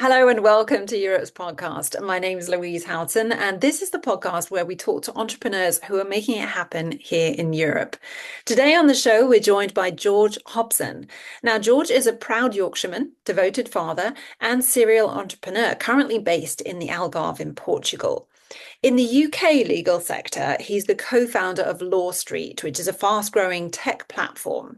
Hello and welcome to Europe's podcast. My name is Louise Houghton, and this is the podcast where we talk to entrepreneurs who are making it happen here in Europe. Today on the show, we're joined by George Hobson. Now, George is a proud Yorkshireman, devoted father, and serial entrepreneur, currently based in the Algarve in Portugal. In the UK legal sector, he's the co-founder of LawStreet, which is a fast-growing tech platform.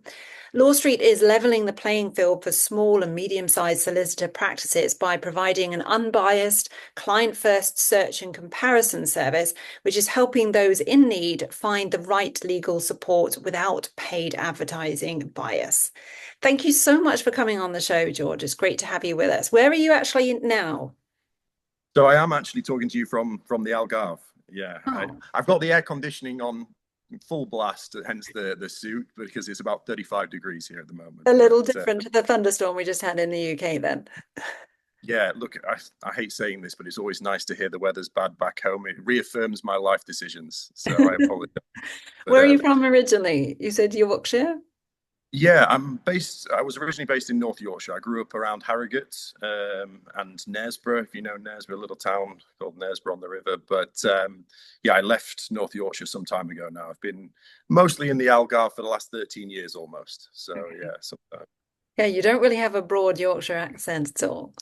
LawStreet is leveling the playing field for small and medium-sized solicitor practices by providing an unbiased, client-first search and comparison service, which is helping those in need find the right legal support without paid advertising bias. Thank you so much for coming on the show, George. It's great to have you with us. Where are you actually now? So I am actually talking to you from the Algarve. Yeah, Oh, I've got the air conditioning on full blast, hence the suit, because it's about 35 degrees here at the moment. a little But different to the thunderstorm we just had in the UK then. yeah, look, I hate saying this, but it's always nice to hear the weather's bad back home. It reaffirms my life decisions. So I apologize. But Where are you from originally? You said Yorkshire? yeah, I was originally based in North Yorkshire. I grew up around Harrogate and Knaresborough, if you know Knaresborough, a little town called Knaresborough on the river. But yeah, I left North Yorkshire some time ago now. I've been mostly in the Algarve for the last 13 years almost. So Okay. yeah, Yeah, you don't really have a broad Yorkshire accent at all.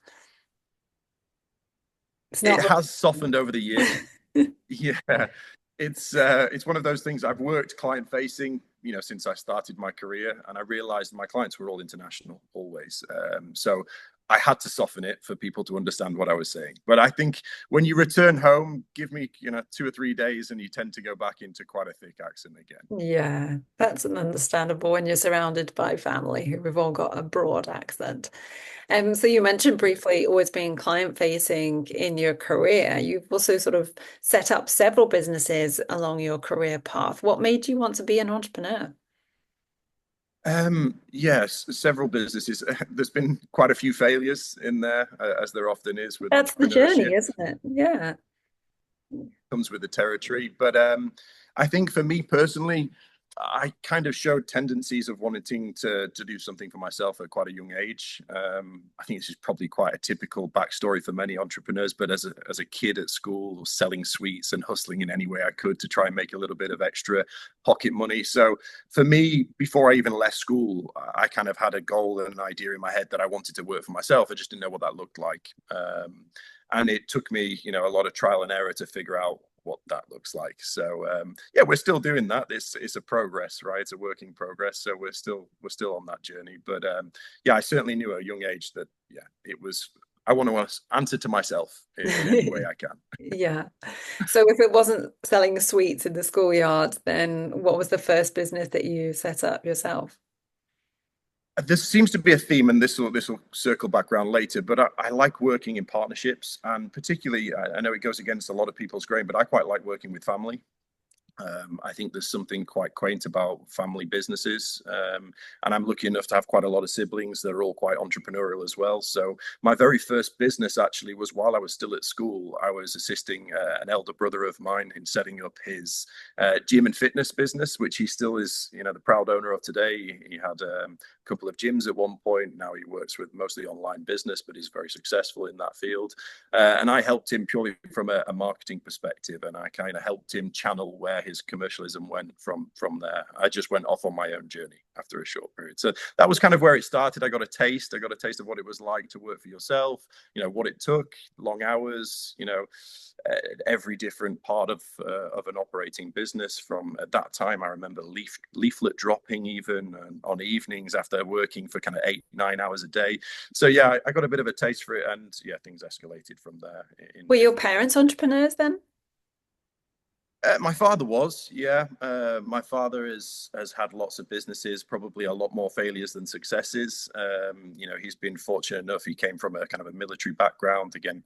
It's it not has softened over the years. really. Yeah, it's one of those things. I've worked client facing, since I started my career, and I realized my clients were all international always. So I had to soften it for people to understand what I was saying. But I think when you return home, give me 2 or 3 days, and you tend to go back into quite a thick accent again. Yeah, that's an understandable when you're surrounded by family who've all got a broad accent. So you mentioned briefly always being client facing in your career. You've also sort of set up several businesses along your career path. What made you want to be an entrepreneur? Yes, several businesses. There's been quite a few failures in there, as there often is with That's the entrepreneurship. journey, isn't it? Yeah. Comes with the territory. But I think for me personally, I kind of showed tendencies of wanting to do something for myself at quite a young age. I think this is probably quite a typical backstory for many entrepreneurs. But as a kid at school, selling sweets and hustling in any way I could to try and make a little bit of extra pocket money. So for me, before I even left school, I kind of had a goal and an idea in my head that I wanted to work for myself. I just didn't know what that looked like. And it took me, a lot of trial and error to figure out what that looks like. So yeah, we're still doing that. It's a progress, right? It's a work in progress. So we're still on that journey. But yeah, I certainly knew at a young age that it was. I want to answer to myself in any way I can. Yeah. So if it wasn't selling sweets in the schoolyard, then what was the first business that you set up yourself? There seems to be a theme, and this will circle back around later. But I like working in partnerships, and particularly, I know it goes against a lot of people's grain, but I quite like working with family. I think there's something quite quaint about family businesses. And I'm lucky enough to have quite a lot of siblings that are all quite entrepreneurial as well. So my very first business actually was while I was still at school. I was assisting an elder brother of mine in setting up his gym and fitness business, which he still is, the proud owner of today. He had a couple of gyms at one point. Now he works with mostly online business, but he's very successful in that field. And I helped him purely from a marketing perspective, and I kind of helped him channel where his commercialism went from there. I just went off on my own journey after a short period. So that was kind of where it started. I got a taste of what it was like to work for yourself, what it took, long hours, every different part of an operating business. From at that time, I remember leaflet dropping even on evenings after working for kind of 8-9 hours a day. So yeah, I got a bit of a taste for it, and yeah, things escalated from there. Were your parents entrepreneurs then? My father was, yeah. My father has had lots of businesses, probably a lot more failures than successes. He's been fortunate enough. He came from a kind of a military background, again,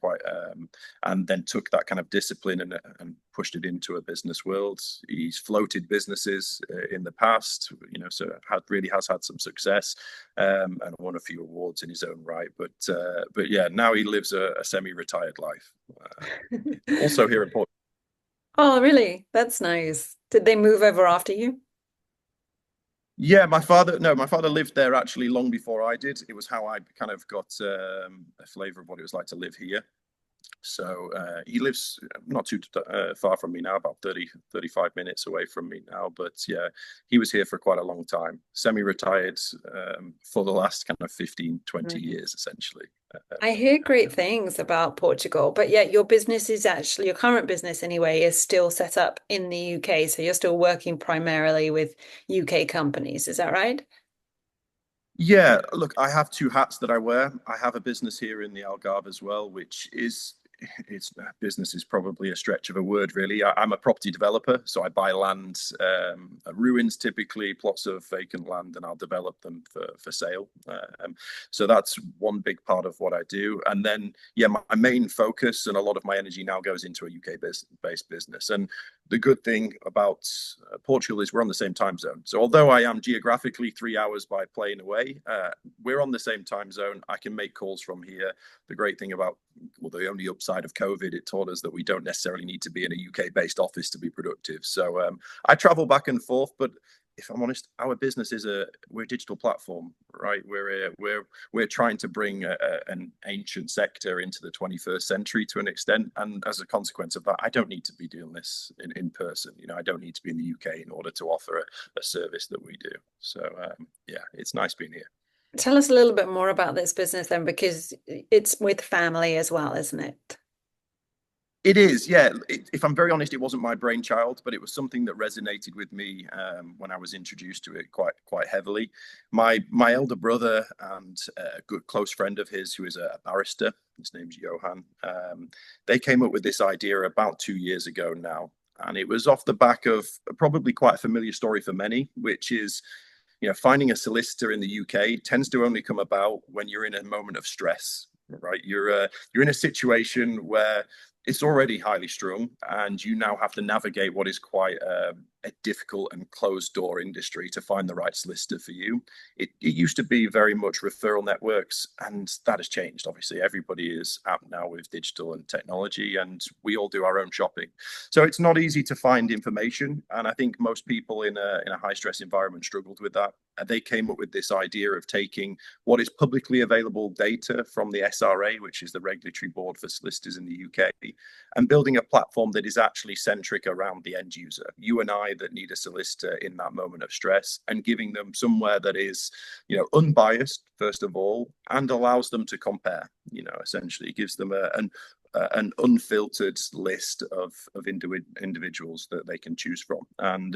and then took that kind of discipline and pushed it into a business world. He's floated businesses in the past, so really has had some success, and won a few awards in his own right. But yeah, now he lives a semi-retired life. Also here in Portugal. Oh, really? That's nice. Did they move over after you? Yeah, my father lived there actually long before I did. It was how I kind of got a flavor of what it was like to live here. So he lives not too far from me now, about 35 minutes away from me now. But yeah, he was here for quite a long time, semi-retired for the last kind of 15, 20 Mhm. years, essentially. I hear great things about Portugal, but yet your business is actually, your current business anyway, is still set up in the UK. So you're still working primarily with UK companies. Is that right? Yeah, look, I have two hats that I wear. I have a business here in the Algarve as well, which is it's business is probably a stretch of a word, really. I'm a property developer, so I buy land, ruins typically, plots of vacant land, and I'll develop them for sale. So that's one big part of what I do. And then, yeah, my main focus and a lot of my energy now goes into a UK-based business. And the good thing about Portugal is we're on the same time zone. So although I am geographically 3 hours by plane away, we're on the same time zone. I can make calls from here. The great thing about, well, the only upside of COVID, it taught us that we don't necessarily need to be in a UK-based office to be productive. So I travel back and forth, but if I'm honest, our business is we're a digital platform, right? We're trying to bring an ancient sector into the 21st century to an extent, and as a consequence of that, I don't need to be doing this in person. You know, I don't need to be in the UK in order to offer a service that we do. So yeah, it's nice being here. Tell us a little bit more about this business then, because it's with family as well, isn't it? It is, yeah. If I'm very honest, it wasn't my brainchild, but it was something that resonated with me when I was introduced to it quite heavily. My elder brother and a good close friend of his, who is a barrister, his name's Johan. They came up with this idea about 2 years ago now, and it was off the back of probably quite a familiar story for many, which is, finding a solicitor in the UK tends to only come about when you're in a moment of stress, right? You're in a situation where it's already highly strung, and you now have to navigate what is quite a difficult and closed door industry to find the right solicitor for you. It used to be very much referral networks, and that has changed. Obviously, everybody is out now with digital and technology, and we all do our own shopping. So it's not easy to find information, and I think most people in a high stress environment struggled with that. And they came up with this idea of taking what is publicly available data from the SRA, which is the regulatory board for solicitors in the UK, and building a platform that is actually centric around the end user, you and I, that need a solicitor in that moment of stress, and giving them somewhere that is, unbiased, first of all, and allows them to compare. Essentially gives them an unfiltered list of individuals that they can choose from. And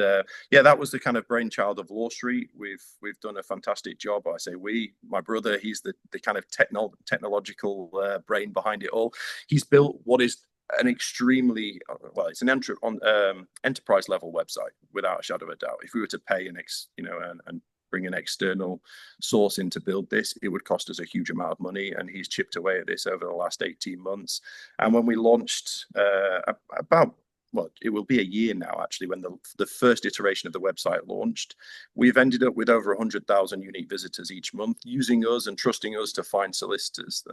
yeah, that was the kind of brainchild of LawStreet. We've done a fantastic job. I say my brother, he's the kind of technological brain behind it all. He's built what is an extremely well, it's an enterprise level website without a shadow of a doubt. If we were to pay and bring an external source in to build this, it would cost us a huge amount of money, and he's chipped away at this over the last 18 months. And when we launched about well, it will be a year now, actually, when the first iteration of the website launched. We've ended up with over 100,000 unique visitors each month, using us and trusting us to find solicitors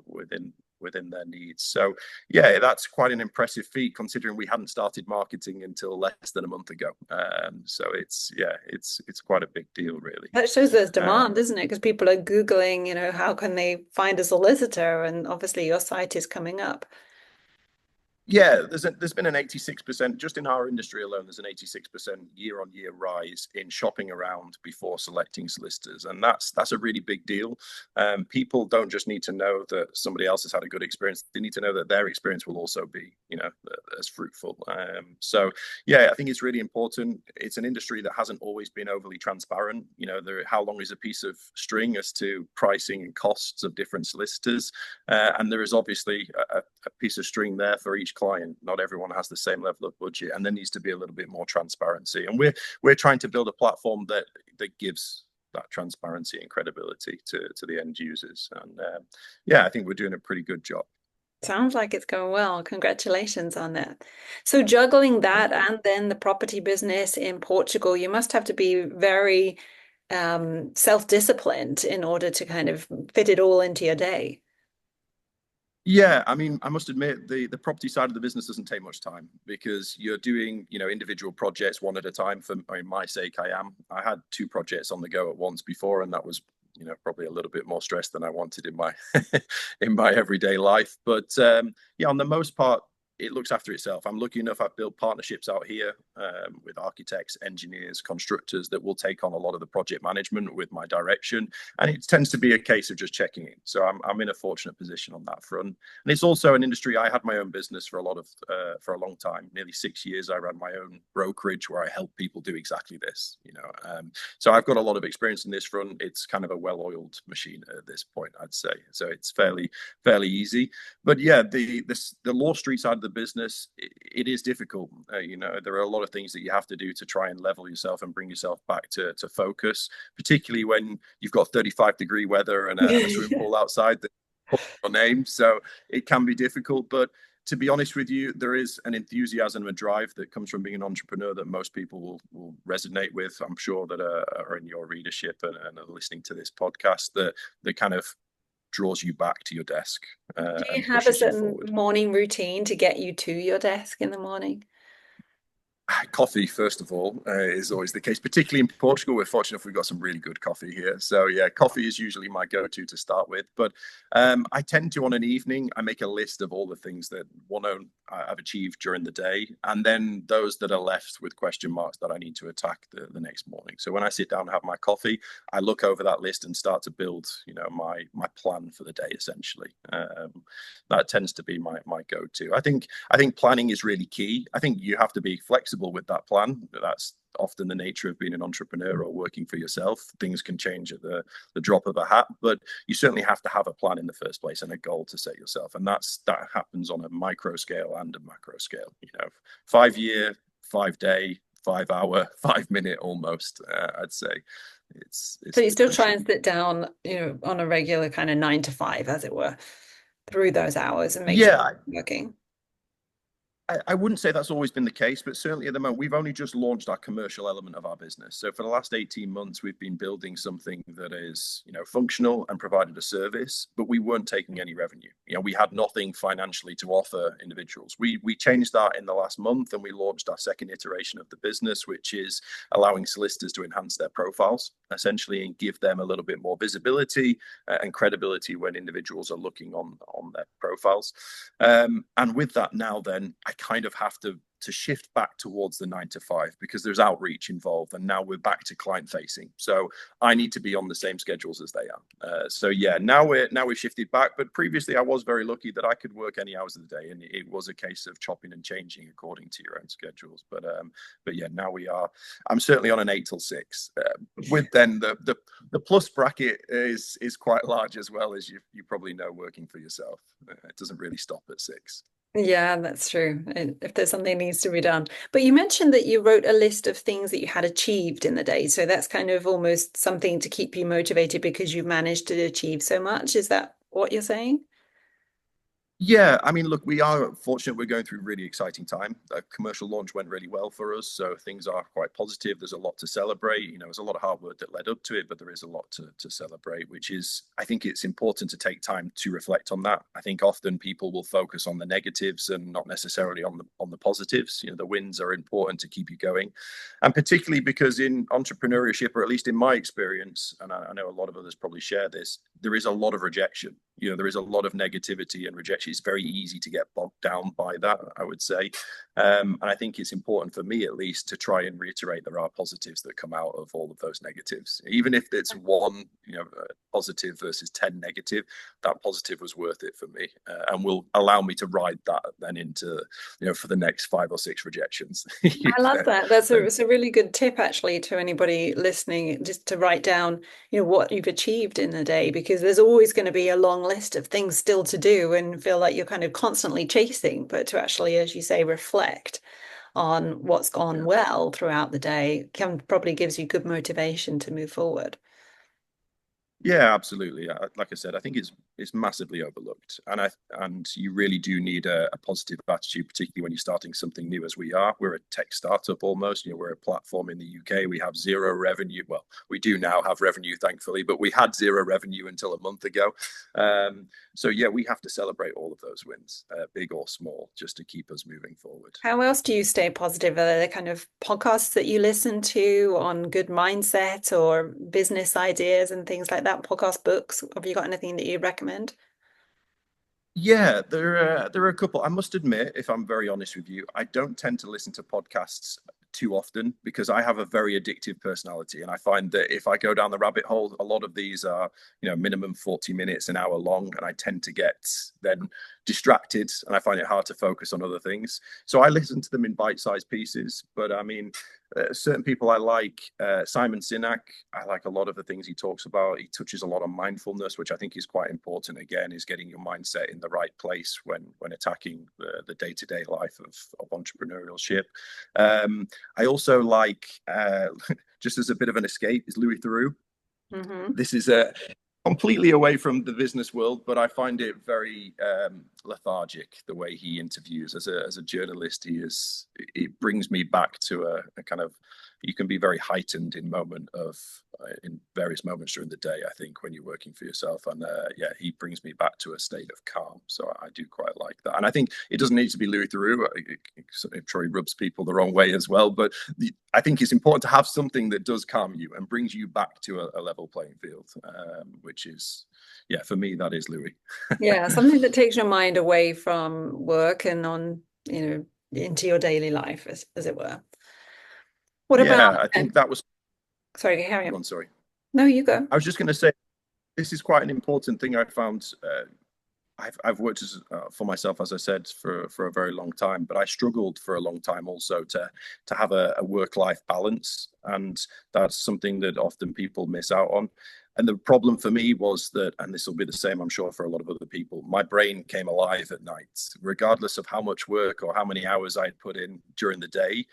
within their needs. So yeah, that's quite an impressive feat considering we hadn't started marketing until less than a month ago. So it's quite a big deal, really. That shows there's Um, demand, isn't it? Because people are Googling, how can they find a solicitor? And obviously your site is coming up. Yeah, there's been an 86%, just in our industry alone, there's an 86% year-on-year rise in shopping around before selecting solicitors. And that's a really big deal. People don't just need to know that somebody else has had a good experience. They need to know that their experience will also be, as fruitful. So yeah, I think it's really important. It's an industry that hasn't always been overly transparent. How long is a piece of string as to pricing and costs of different solicitors? And there is obviously a piece of string there for each client. Not everyone has the same level of budget, and there needs to be a little bit more transparency. And we're trying to build a platform that gives that transparency and credibility to the end users. And yeah, I think we're doing a pretty good job. Sounds like it's going well. Congratulations on that. So juggling that Thank you. and then the property business in Portugal, you must have to be very self-disciplined in order to kind of fit it all into your day. Yeah, I mean, I must admit the property side of the business doesn't take much time because you're doing, individual projects one at a time. For my sake, I had two projects on the go at once before, and that was, probably a little bit more stress than I wanted in my in my everyday life. But yeah, on the most part, it looks after itself. I'm lucky enough I've built partnerships out here with architects, engineers, constructors that will take on a lot of the project management with my direction, and it tends to be a case of just checking in. So I'm in a fortunate position on that front. And it's also an industry. I had my own business for a long time, nearly 6 years. I ran my own brokerage where I help people do exactly this. So I've got a lot of experience in this front. It's kind of a well-oiled machine at this point, I'd say. So it's fairly easy. But yeah, the LawStreet side of the business, it is difficult. There are a lot of things that you have to do to try and level yourself and bring yourself back to focus, particularly when you've got 35-degree weather and a swimming pool outside that your name. So it can be difficult, but to be honest with you, there is an enthusiasm and drive that comes from being an entrepreneur that most people will resonate with. I'm sure that are in your readership and are listening to this podcast that kind of draws you back to your desk Do you and have a pushes you certain forward. morning routine to get you to your desk in the morning? Coffee, first of all, is always the case, particularly in Portugal. We're fortunate we've got some really good coffee here. So, yeah, coffee is usually my go to start with. But I tend to, on an evening, I make a list of all the things that I've achieved during the day, and then those that are left with question marks that I need to attack the next morning. So, when I sit down and have my coffee, I look over that list and start to build, my plan for the day, essentially. That tends to be my go to. I think planning is really key. I think you have to be flexible with that plan. That's often the nature of being an entrepreneur or working for yourself. Things can change at the drop of a hat, but you certainly have to have a plan in the first place and a goal to set yourself. And that happens on a micro scale and a macro scale. 5 year, 5 day, 5 hour, 5 minute almost. I'd say So it's you still try and differentiating. sit down, on a regular kind of 9 to 5, as it were, through those hours and make sure Yeah, you're working. I wouldn't say that's always been the case, but certainly at the moment, we've only just launched our commercial element of our business. So for the last 18 months, we've been building something that is, functional and provided a service, but we weren't taking any revenue. We had nothing financially to offer individuals. We changed that in the last month and we launched our second iteration of the business, which is allowing solicitors to enhance their profiles, essentially, and give them a little bit more visibility and credibility when individuals are looking on their profiles. And with that now, then I kind of have to shift back towards the 9 to 5 because there's outreach involved, and now we're back to client facing. So I need to be on the same schedules as they are. So yeah, now we've shifted back. But previously, I was very lucky that I could work any hours of the day, and it was a case of chopping and changing according to your own schedules. But yeah, now we are. I'm certainly on an 8 till 6. With then the plus bracket is quite large as well, as you probably know, working for yourself. It doesn't really stop at 6. Yeah, that's true. And if there's something that needs to be done. But you mentioned that you wrote a list of things that you had achieved in the day. So that's kind of almost something to keep you motivated because you've managed to achieve so much. Is that what you're saying? Yeah, I mean, look, we are fortunate. We're going through a really exciting time. The commercial launch went really well for us, so things are quite positive. There's a lot to celebrate. There's a lot of hard work that led up to it, but there is a lot to celebrate, which is, I think it's important to take time to reflect on that. I think often people will focus on the negatives and not necessarily on the positives. The wins are important to keep you going, and particularly because in entrepreneurship, or at least in my experience, and I know a lot of others probably share this, there is a lot of rejection. There is a lot of negativity and rejection. It's very easy to get bogged down by that, I would say. And I think it's important for me, at least, to try and reiterate there are positives that come out of all of those negatives. Even if it's one, positive versus 10 negative, that positive was worth it for me and will allow me to ride that then into, for the next 5 or 6 rejections. I love then, that. It's then a really good tip actually to anybody listening, just to write down, what you've achieved in the day, because there's always going to be a long list of things still to do and feel like you're kind of constantly chasing, but to actually, as you say, reflect on what's gone yeah. well throughout the day can probably gives you good motivation to move forward. Yeah, absolutely. Like I said, I think it's massively overlooked, and you really do need a positive attitude, particularly when you're starting something new, as we are. We're a tech startup almost. You know, we're a platform in the UK. We have zero revenue. Well, we do now have revenue, thankfully, but we had zero revenue until a month ago. So yeah, we have to celebrate all of those wins, big or small, just to keep us moving forward. How else do you stay positive? Are there kind of podcasts that you listen to on good mindset or business ideas and things like that? Podcast books? Have you got anything that you recommend? Yeah, there are a couple. I must admit, if I'm very honest with you, I don't tend to listen to podcasts too often because I have a very addictive personality, and I find that if I go down the rabbit hole, a lot of these are, minimum 40 minutes, an hour long, and I tend to get then distracted, and I find it hard to focus on other things. So I listen to them in bite-sized pieces. But I mean, certain people I like, Simon Sinek. I like a lot of the things he talks about. He touches a lot on mindfulness, which I think is quite important. Again, is getting your mindset in the right place when attacking the day-to-day life of entrepreneurship. I also like, just as a bit of an escape, is Louis Theroux. Hmm. This is completely away from the business world, but I find it very lethargic the way he interviews. As a journalist, it brings me back to a kind of, you can be very heightened in various moments during the day, I think, when you're working for yourself. And yeah, he brings me back to a state of calm. So I do quite like that. And I think it doesn't need to be Louis Theroux. I'm sure he rubs people the wrong way as well. But I think it's important to have something that does calm you and brings you back to a level playing field, which is, yeah, for me, that is Louis. Yeah, something that takes your mind away from work and on, into your daily life, as it were. What about, Yeah, I think that was sorry, carry on. one. Sorry. No, you go. I was just going to say, this is quite an important thing I found. I've worked for myself, as I said, for a very long time, but I struggled for a long time also to have a work-life balance, and that's something that often people miss out on. And the problem for me was that, and this will be the same, I'm sure, for a lot of other people, my brain came alive at night, regardless of how much work or how many hours I'd put in during the day.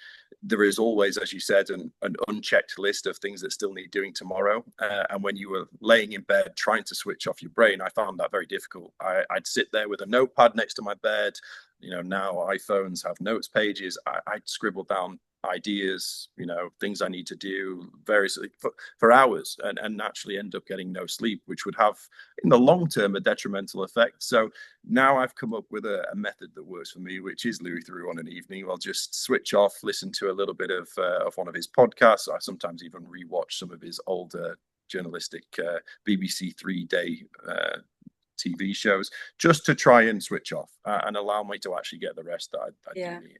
There is always, as you said, an unchecked list of things that still need doing tomorrow. And when you were laying in bed trying to switch off your brain, I found that very difficult. I'd sit there with a notepad next to my bed. Now iPhones have notes pages. I'd scribble down ideas, things I need to do variously for hours, and naturally end up getting no sleep, which would have in the long term a detrimental effect. So now I've come up with a method that works for me, which is Louis Theroux on an evening. I'll just switch off, listen to a little bit of one of his podcasts. I sometimes even rewatch some of his older journalistic BBC 3-day TV shows, just to try and switch off and allow me to actually get the rest that I do Yeah. need.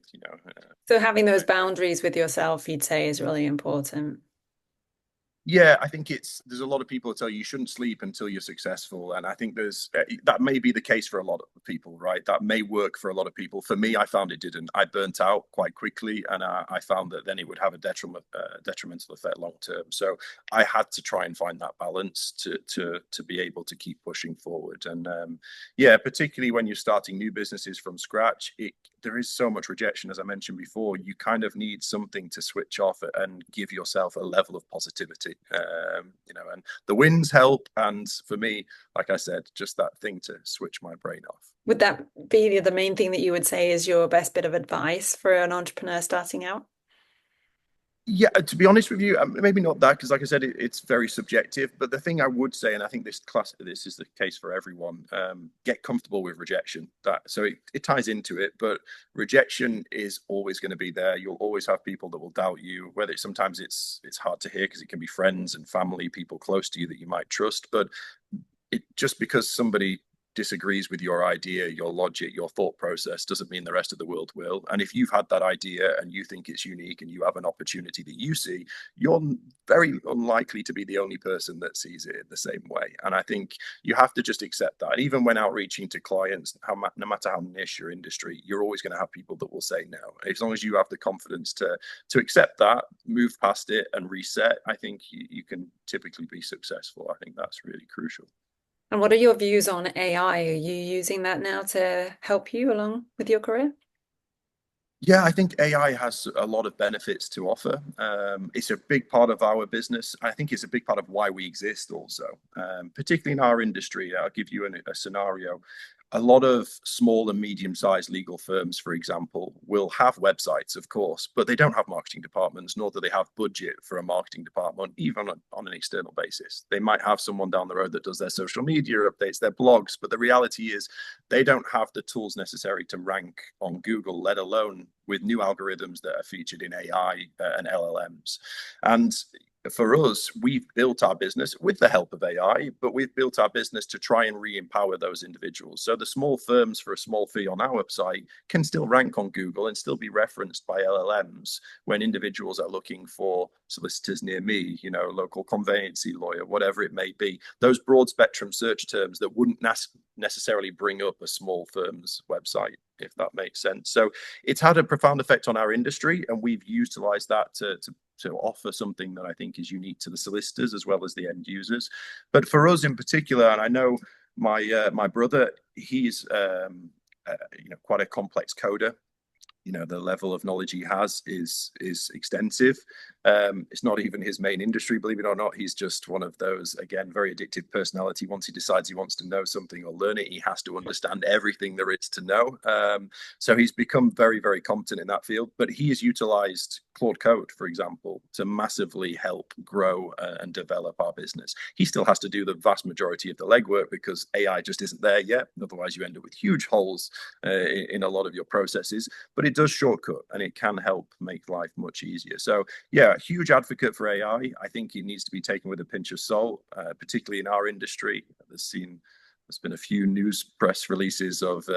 So having those boundaries with yourself, you'd say, is really important. Yeah, I think there's a lot of people that tell you shouldn't sleep until you're successful, and I think there's that may be the case for a lot of people, right? That may work for a lot of people. For me, I found it didn't. I burnt out quite quickly, and I found that then it would have a detrimental effect long term. So I had to try and find that balance to be able to keep pushing forward. And yeah, particularly when you're starting new businesses from scratch, there is so much rejection, as I mentioned before. You kind of need something to switch off and give yourself a level of positivity, and the wins help. And for me, like I said, just that thing to switch my brain off. Would that be the main thing that you would say is your best bit of advice for an entrepreneur starting out? Yeah, to be honest with you, maybe not that, because like I said, it's very subjective. But the thing I would say, and I think this is the case for everyone, get comfortable with rejection. So it ties into it, but rejection is always going to be there. You'll always have people that will doubt you. Whether sometimes it's hard to hear because it can be friends and family, people close to you that you might trust. But just because somebody disagrees with your idea, your logic, your thought process, doesn't mean the rest of the world will. And if you've had that idea and you think it's unique and you have an opportunity that you see, you're very unlikely to be the only person that sees it in the same way. And I think you have to just accept that. Even when outreaching to clients, no matter how niche your industry, you're always going to have people that will say no. As long as you have the confidence to accept that, move past it and reset, I think you can typically be successful. I think that's really crucial. And what are your views on AI? Are you using that now to help you along with your career? Yeah, I think AI has a lot of benefits to offer. It's a big part of our business. I think it's a big part of why we exist also, particularly in our industry. I'll give you a scenario. A lot of small and medium-sized legal firms, for example, will have websites, of course, but they don't have marketing departments, nor do they have budget for a marketing department, even on an external basis. They might have someone down the road that does their social media, updates their blogs, but the reality is they don't have the tools necessary to rank on Google, let alone with new algorithms that are featured in AI and LLMs. And for us, we've built our business with the help of AI, but we've built our business to try and re-empower those individuals. So the small firms for a small fee on our website can still rank on Google and still be referenced by LLMs when individuals are looking for solicitors near me, local conveyancing lawyer, whatever it may be. Those broad spectrum search terms that wouldn't necessarily bring up a small firm's website, if that makes sense. So it's had a profound effect on our industry, and we've utilized that to offer something that I think is unique to the solicitors as well as the end users. But for us in particular, and I know my brother, he's quite a complex coder. The level of knowledge he has is extensive. It's not even his main industry, believe it or not. He's just one of those, again, very addictive personality. Once he decides he wants to know something or learn it, he has to understand everything there is to know. So he's become very, very competent in that field. But he has utilized Claude Code, for example, to massively help grow and develop our business. He still has to do the vast majority of the legwork because AI just isn't there yet. Otherwise, you end up with huge holes in a lot of your processes. But it does shortcut, and it can help make life much easier. So yeah, huge advocate for AI. I think it needs to be taken with a pinch of salt, particularly in our industry. There's been a few news press releases of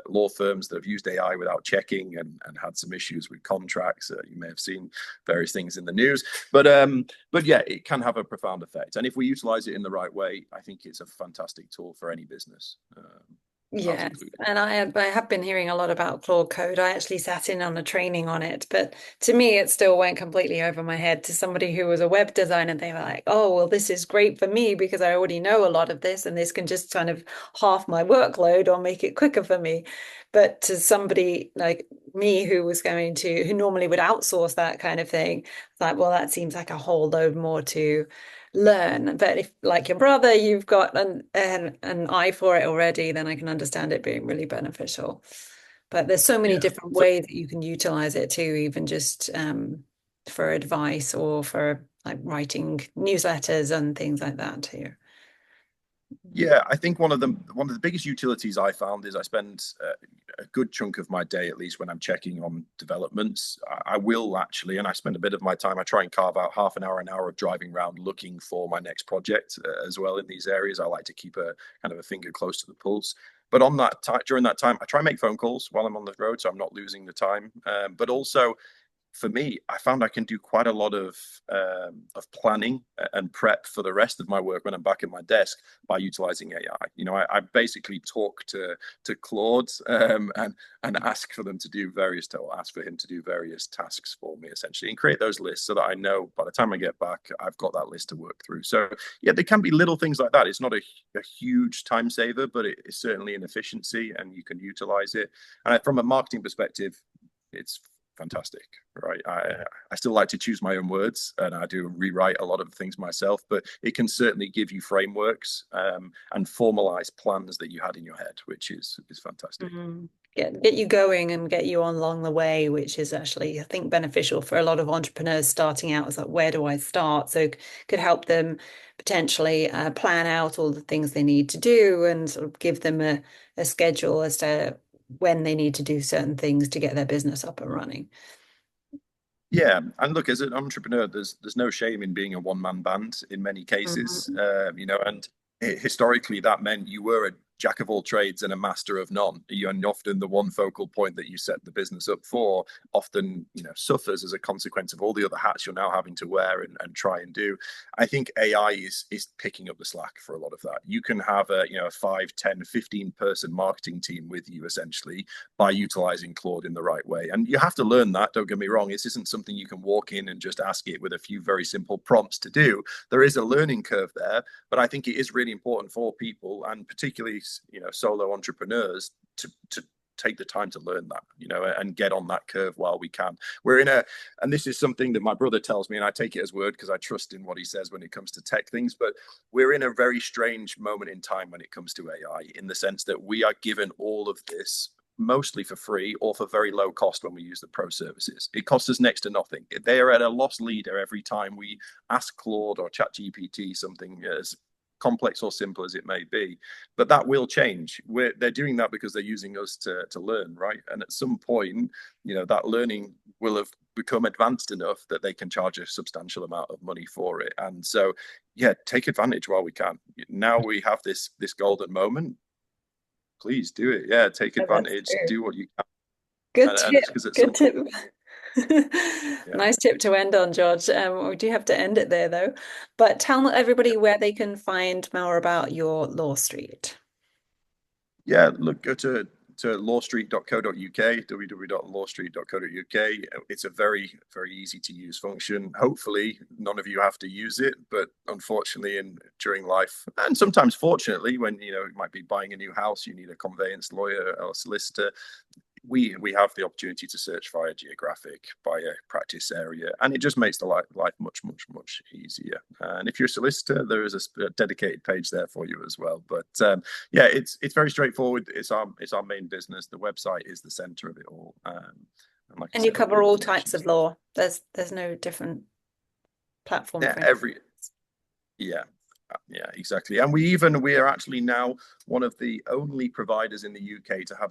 law firms that have used AI without checking and had some issues with contracts. You may have seen various things in the news, but yeah, it can have a profound effect. And if we utilize it in the right way, I think it's a fantastic tool for any business. Yes, and I have been hearing a lot about Claude Code. I actually sat in on a training on it, but to me, it still went completely over my head. To somebody who was a web designer, they were like, "Oh, well, this is great for me because I already know a lot of this, and this can just kind of half my workload or make it quicker for me." But to somebody like me who normally would outsource that kind of thing, it's like, well, that seems like a whole load more to learn. But if, like your brother, you've got an eye for it already, then I can understand it being really beneficial. But there's so many Yeah. different So ways that you can utilize it too, even just for advice or for like writing newsletters and things like that too. yeah, I think one of the biggest utilities I found is I spend a good chunk of my day, at least when I'm checking on developments. I will actually, and I spend a bit of my time. I try and carve out half an hour of driving around looking for my next project as well in these areas. I like to keep a kind of a finger close to the pulse. But on that time, during that time, I try and make phone calls while I'm on the road, so I'm not losing the time. But also, for me, I found I can do quite a lot of planning and prep for the rest of my work when I'm back at my desk by utilizing AI. I basically talk to Claude and ask for them to do ask for him to do various tasks for me essentially, and create those lists so that I know by the time I get back, I've got that list to work through. So yeah, there can be little things like that. It's not a huge time saver, but it is certainly an efficiency, and you can utilize it. And from a marketing perspective, it's fantastic, right? I still like to choose my own words, and I do rewrite a lot of things myself, but it can certainly give you frameworks and formalize plans that you had in your head, which is fantastic. Mhm. Get you going and get you on along the way, which is actually, I think, beneficial for a lot of entrepreneurs starting out. It's like, where do I start? So could help them potentially plan out all the things they need to do and sort of give them a schedule as to when they need to do certain things to get their business up and running. Yeah, and look, as an entrepreneur, there's no shame in being a one-man band in many cases, Mhm. and historically that meant you were a jack of all trades and a master of none. And often the one focal point that you set the business up for often, suffers as a consequence of all the other hats you're now having to wear and try and do. I think AI is picking up the slack for a lot of that. You can have a 5, 10, 15 person marketing team with you essentially by utilizing Claude in the right way. And you have to learn that, don't get me wrong. This isn't something you can walk in and just ask it with a few very simple prompts to do. There is a learning curve there, but I think it is really important for people, and particularly solo entrepreneurs, to take the time to learn that, and get on that curve while we can. And this is something that my brother tells me, and I take it as word because I trust in what he says when it comes to tech things, but we're in a very strange moment in time when it comes to AI, in the sense that we are given all of this mostly for free or for very low cost when we use the pro services. It costs us next to nothing. They are at a loss leader every time we ask Claude or ChatGPT something as complex or simple as it may be. But that will change. They're doing that because they're using us to learn, right? And at some point, that learning will have become advanced enough that they can charge a substantial amount of money for it. And so, yeah, take advantage while we can. Now we have this golden moment. Please do it. Yeah, take advantage, do what you can. Good tip. Good tip. Yeah. Nice tip to end on, George. We do have to end it there, though. But tell everybody where they can find more about your LawStreet. Yeah, look, go to lawstreet.co.uk, www.lawstreet.co.uk. It's a very, very easy to use function. Hopefully, none of you have to use it, but unfortunately, during life, and sometimes fortunately, when you might be buying a new house, you need a conveyance lawyer or a solicitor. We have the opportunity to search via geographic, via practice area, and it just makes the life much, much, much easier. And if you're a solicitor, there is a dedicated page there for you as well. But yeah, it's very straightforward. It's our main business. The website is the center of it all. And you cover all types of law. There's no different platform for Yeah, exactly. And we are actually now one of the only providers in the UK to have,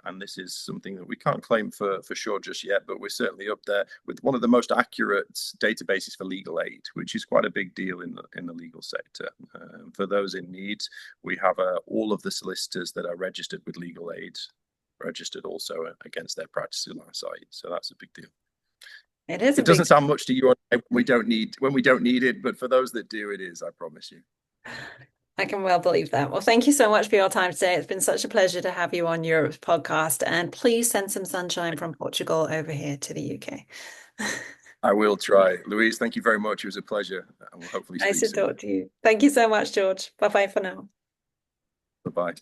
and this is something that we can't claim for sure just yet, but we're certainly up there with one of the most accurate databases for legal aid, which is quite a big deal in the legal sector. For those in need, we have all of the solicitors that are registered with legal aid, registered also against their practices on our site. So that's a big deal. It doesn't sound much to you when we don't need it, but for those that do, it is, I promise you. I can well believe that. Well, thank you so much for your time today. It's been such a pleasure to have you on Europe's podcast, and please send some sunshine from Portugal over here to the UK. I will try. Louise, thank you very much. It was a pleasure. And we'll hopefully speak soon. Nice to talk to you. Thank you so much, George. Bye-bye for now. Bye-bye.